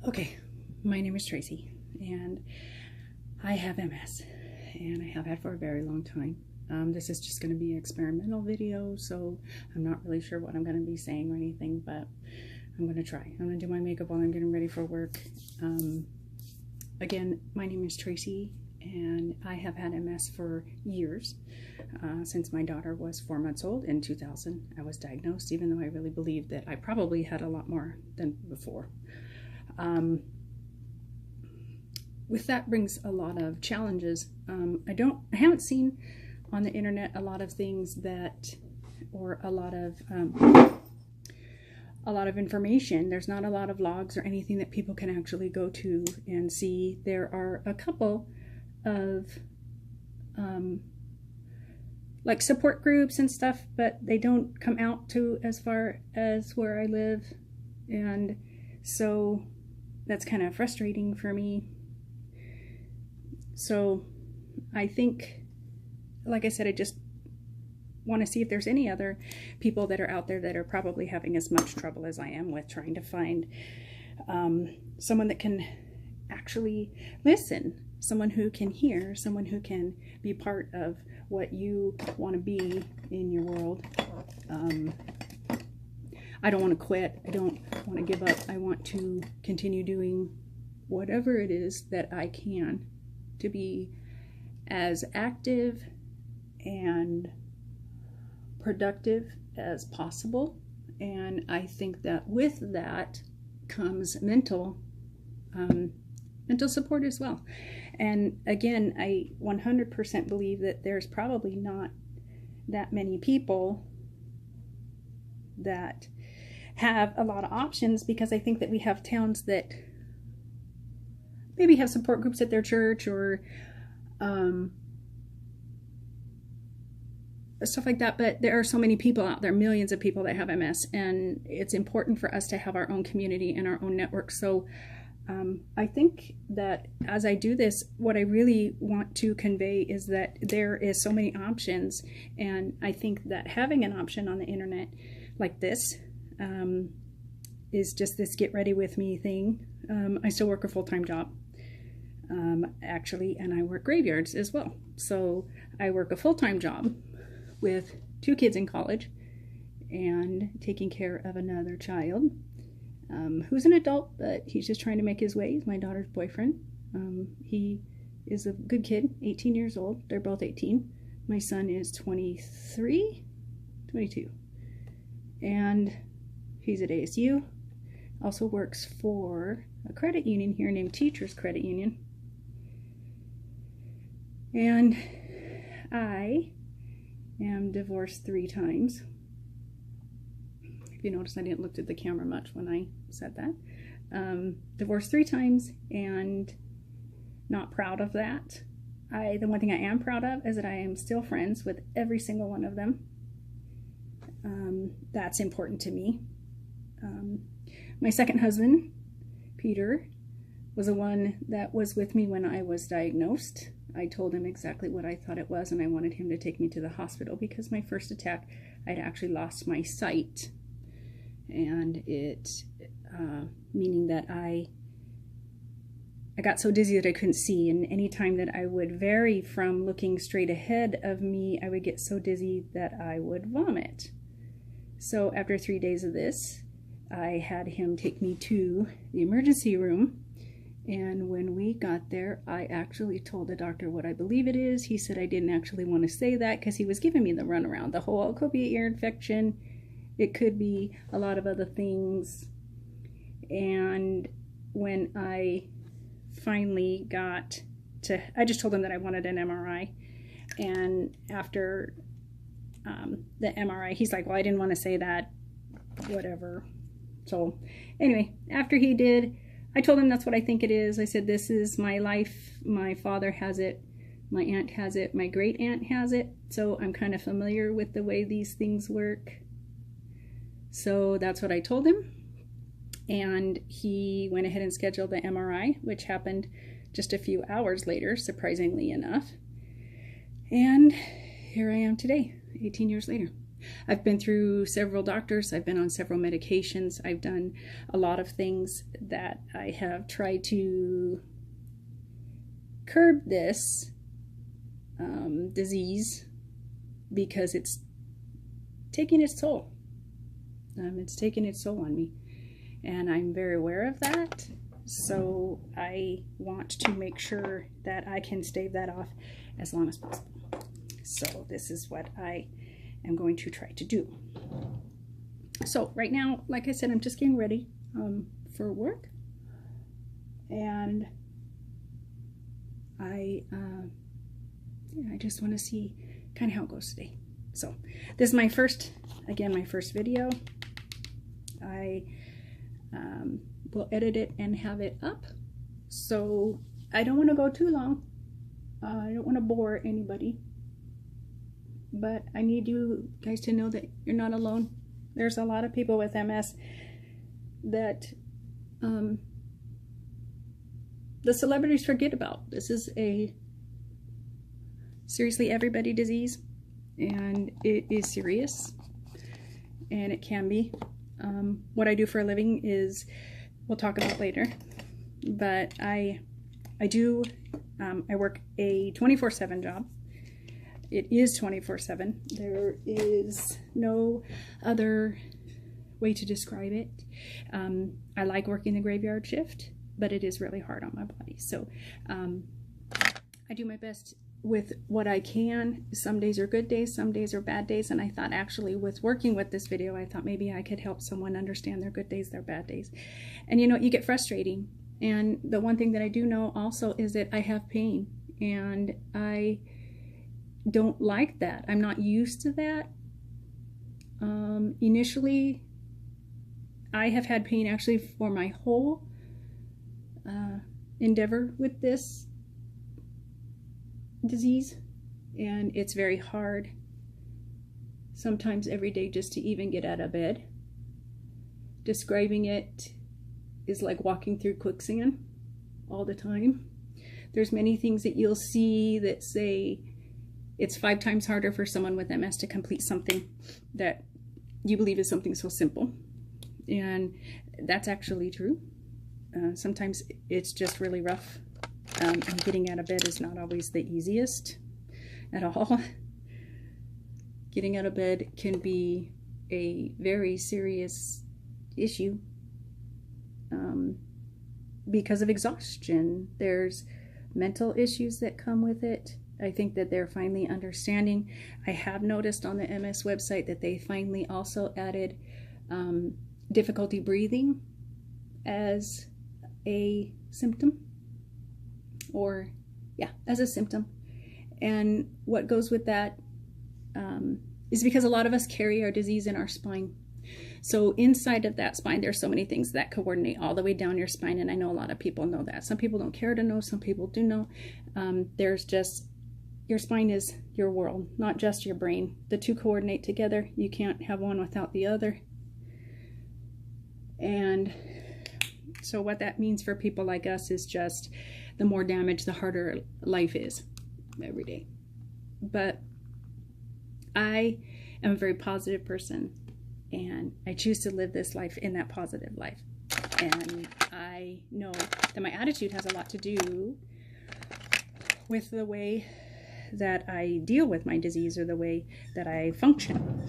Okay, my name is Tracy, and I have MS, and I have had for a very long time. This is just going to be an experimental video, so I'm not really sure what I'm going to be saying or anything, but I'm going to try. I'm going to do my makeup while I'm getting ready for work. Again, my name is Tracy, and I have had MS for years. Since my daughter was 4 months old in 2000, I was diagnosed, even though I really believed that I probably had a lot more than before. With that brings a lot of challenges. I haven't seen on the internet a lot of things that, or a lot of information. There's not a lot of blogs or anything that people can actually go to and see. There are a couple of like support groups and stuff, but they don't come out to as far as where I live, and so that's kind of frustrating for me. So I think, like I said, I just want to see if there's any other people that are out there that are probably having as much trouble as I am with trying to find someone that can actually listen, someone who can hear, someone who can be part of what you want to be in your world. I don't want to quit. I don't want to give up. I want to continue doing whatever it is that I can to be as active and productive as possible. And I think that with that comes mental support as well. And again, I 100% believe that there's probably not that many people that have a lot of options, because I think that we have towns that maybe have support groups at their church or stuff like that, but there are so many people out there, millions of people that have MS, and it's important for us to have our own community and our own network. So I think that as I do this, what I really want to convey is that there is so many options, and I think that having an option on the internet like this is just this get ready with me thing. I still work a full-time job, actually, and I work graveyards as well. So I work a full-time job with 2 kids in college and taking care of another child who's an adult, but he's just trying to make his way. He's my daughter's boyfriend. He is a good kid, 18 years old. They're both 18. My son is 22. And he's at ASU. Also works for a credit union here named Teachers Credit Union. And I am divorced 3 times. If you notice, I didn't look at the camera much when I said that. Divorced 3 times, and not proud of that. The one thing I am proud of is that I am still friends with every single one of them. That's important to me. My second husband, Peter, was the one that was with me when I was diagnosed. I told him exactly what I thought it was, and I wanted him to take me to the hospital because my first attack, I'd actually lost my sight, and it meaning that I got so dizzy that I couldn't see, and any time that I would vary from looking straight ahead of me, I would get so dizzy that I would vomit. So after 3 days of this, I had him take me to the emergency room, and when we got there, I actually told the doctor what I believe it is. He said I didn't actually want to say that because he was giving me the runaround. The whole, it could be an ear infection, it could be a lot of other things. And when I finally got to, I just told him that I wanted an MRI, and after the MRI, he's like, well, I didn't want to say that, whatever. So anyway, after he did, I told him that's what I think it is. I said, this is my life. My father has it. My aunt has it. My great aunt has it. So I'm kind of familiar with the way these things work. So that's what I told him. And he went ahead and scheduled the MRI, which happened just a few hours later, surprisingly enough. And here I am today, 18 years later. I've been through several doctors. I've been on several medications. I've done a lot of things that I have tried to curb this disease because it's taking its toll. It's taking its toll on me, and I'm very aware of that. So I want to make sure that I can stave that off as long as possible. So this is what I am going to try to do. So right now, like I said, I'm just getting ready for work, and I just want to see kind of how it goes today. So this is my first video. I will edit it and have it up. So I don't want to go too long. I don't want to bore anybody. But I need you guys to know that you're not alone. There's a lot of people with MS that the celebrities forget about. This is a seriously everybody disease, and it is serious, and it can be. What I do for a living is, we'll talk about later, but I work a 24/7 job. It is 24/7. There is no other way to describe it. I like working the graveyard shift, but it is really hard on my body. So I do my best with what I can. Some days are good days, some days are bad days, and I thought actually with working with this video, I thought maybe I could help someone understand their good days, their bad days. And you know, you get frustrating. And the one thing that I do know also is that I have pain, and I don't like that. I'm not used to that. Initially, I have had pain actually for my whole endeavor with this disease, and it's very hard sometimes every day just to even get out of bed. Describing it is like walking through quicksand all the time. There's many things that you'll see that say it's 5 times harder for someone with MS to complete something that you believe is something so simple, and that's actually true. Sometimes it's just really rough. And getting out of bed is not always the easiest at all. Getting out of bed can be a very serious issue because of exhaustion. There's mental issues that come with it. I think that they're finally understanding. I have noticed on the MS website that they finally also added difficulty breathing as a symptom. Or yeah, as a symptom. And what goes with that is because a lot of us carry our disease in our spine. So inside of that spine, there's so many things that coordinate all the way down your spine, and I know a lot of people know that. Some people don't care to know, some people do know. There's just, your spine is your world, not just your brain. The two coordinate together. You can't have one without the other. And so what that means for people like us is just the more damage, the harder life is every day. But I am a very positive person, and I choose to live this life in that positive life. And I know that my attitude has a lot to do with the way that I deal with my disease, or the way that I function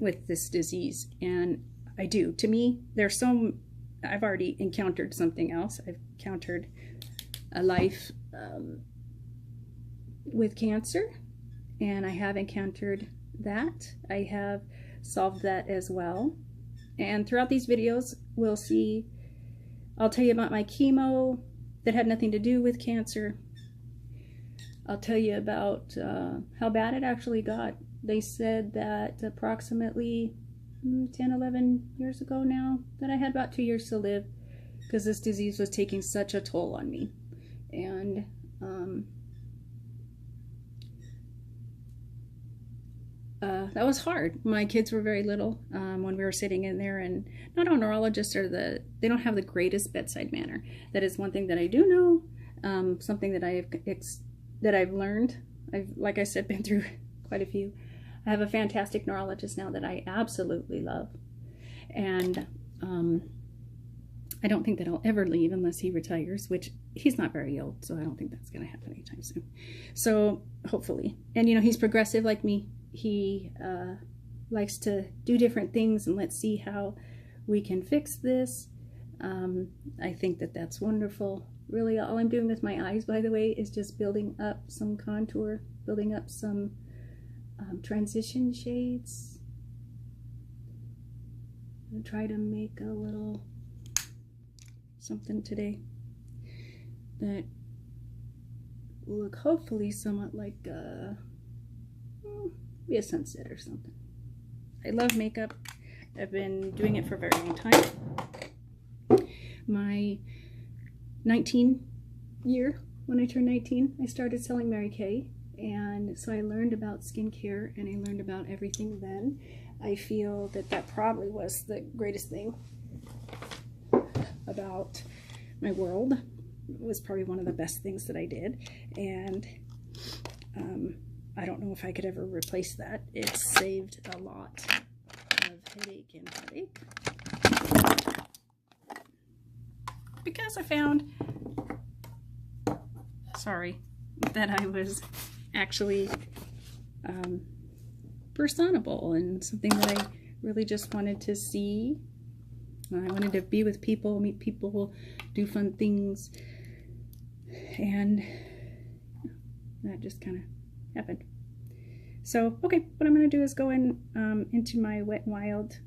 with this disease. And I do. To me, there's some, I've already encountered something else. I've encountered a life with cancer, and I have encountered that. I have solved that as well. And throughout these videos, we'll see, I'll tell you about my chemo that had nothing to do with cancer. I'll tell you about how bad it actually got. They said that approximately 10, 11 years ago now, that I had about 2 years to live because this disease was taking such a toll on me. And that was hard. My kids were very little when we were sitting in there, and not all neurologists are they don't have the greatest bedside manner. That is one thing that I do know, something that I've learned. I've, like I said, been through quite a few. I have a fantastic neurologist now that I absolutely love. And I don't think that I'll ever leave unless he retires, which he's not very old, so I don't think that's going to happen anytime soon. So hopefully. And, you know, he's progressive like me. He likes to do different things, and let's see how we can fix this. I think that that's wonderful. Really, all I'm doing with my eyes, by the way, is just building up some contour, building up some transition shades. I'm gonna try to make a little something today that will look hopefully somewhat like be a sunset or something. I love makeup. I've been doing it for a very long time. My 19 year, when I turned 19, I started selling Mary Kay, and so I learned about skincare and I learned about everything then. I feel that that probably was the greatest thing about my world. It was probably one of the best things that I did, and I don't know if I could ever replace that. It saved a lot of headache and headache, because I found, sorry, that I was actually personable and something that I really just wanted to see. I wanted to be with people, meet people, do fun things, and that just kind of happened. So, okay, what I'm going to do is go in into my Wet n Wild,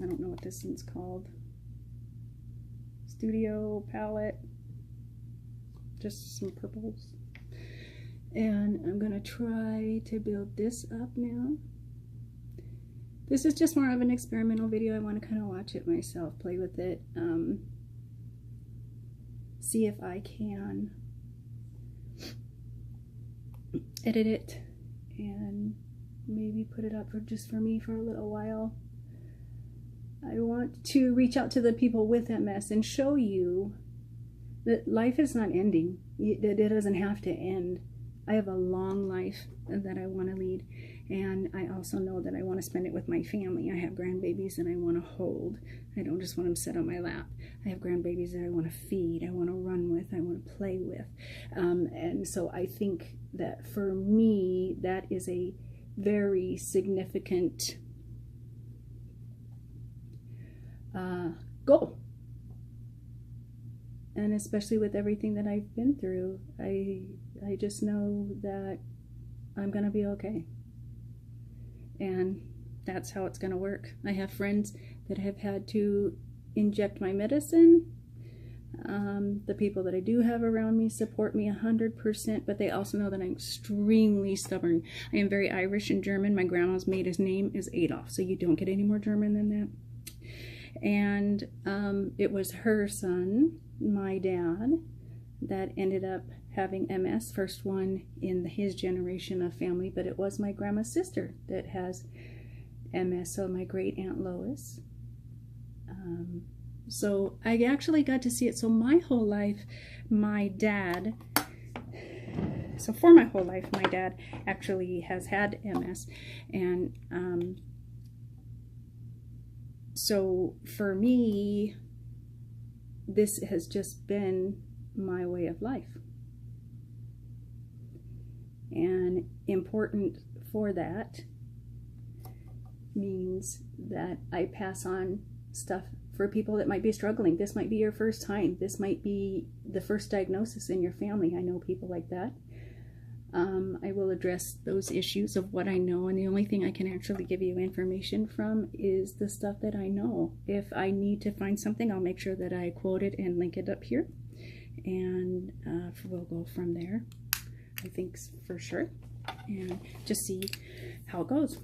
I don't know what this one's called, Studio palette, just some purples, and I'm going to try to build this up now. This is just more of an experimental video. I want to kind of watch it myself, play with it, see if I can edit it and maybe put it up just for me for a little while. I want to reach out to the people with MS and show you that life is not ending. It doesn't have to end. I have a long life that I want to lead, and I also know that I want to spend it with my family. I have grandbabies that I want to hold. I don't just want them sit on my lap. I have grandbabies that I want to feed, I want to run with, I want to play with. And so I think that for me, that is a very significant goal. And especially with everything that I've been through, I just know that I'm going to be okay. And that's how it's going to work. I have friends that have had to inject my medicine. The people that I do have around me support me 100%, but they also know that I'm extremely stubborn. I am very Irish and German. My grandma's maiden name is Adolf, so you don't get any more German than that. And it was her son, my dad, that ended up having MS, first one in his generation of family, but it was my grandma's sister that has MS, so my great Aunt Lois. So I actually got to see it. So my whole life, my dad, so for my whole life, my dad actually has had MS, and so for me, this has just been my way of life. And important for that means that I pass on stuff for people that might be struggling. This might be your first time. This might be the first diagnosis in your family. I know people like that. I will address those issues of what I know, and the only thing I can actually give you information from is the stuff that I know. If I need to find something, I'll make sure that I quote it and link it up here, and we'll go from there, I think, for sure, and just see how it goes.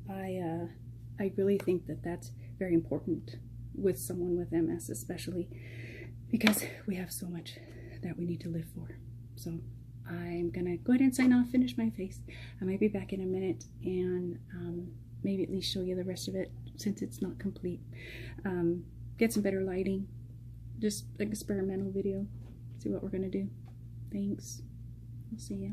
I really think that that's very important with someone with MS, especially because we have so much that we need to live for. So I'm gonna go ahead and sign off, finish my face. I might be back in a minute and maybe at least show you the rest of it since it's not complete. Get some better lighting, just an experimental video, see what we're gonna do. Thanks, I'll see ya.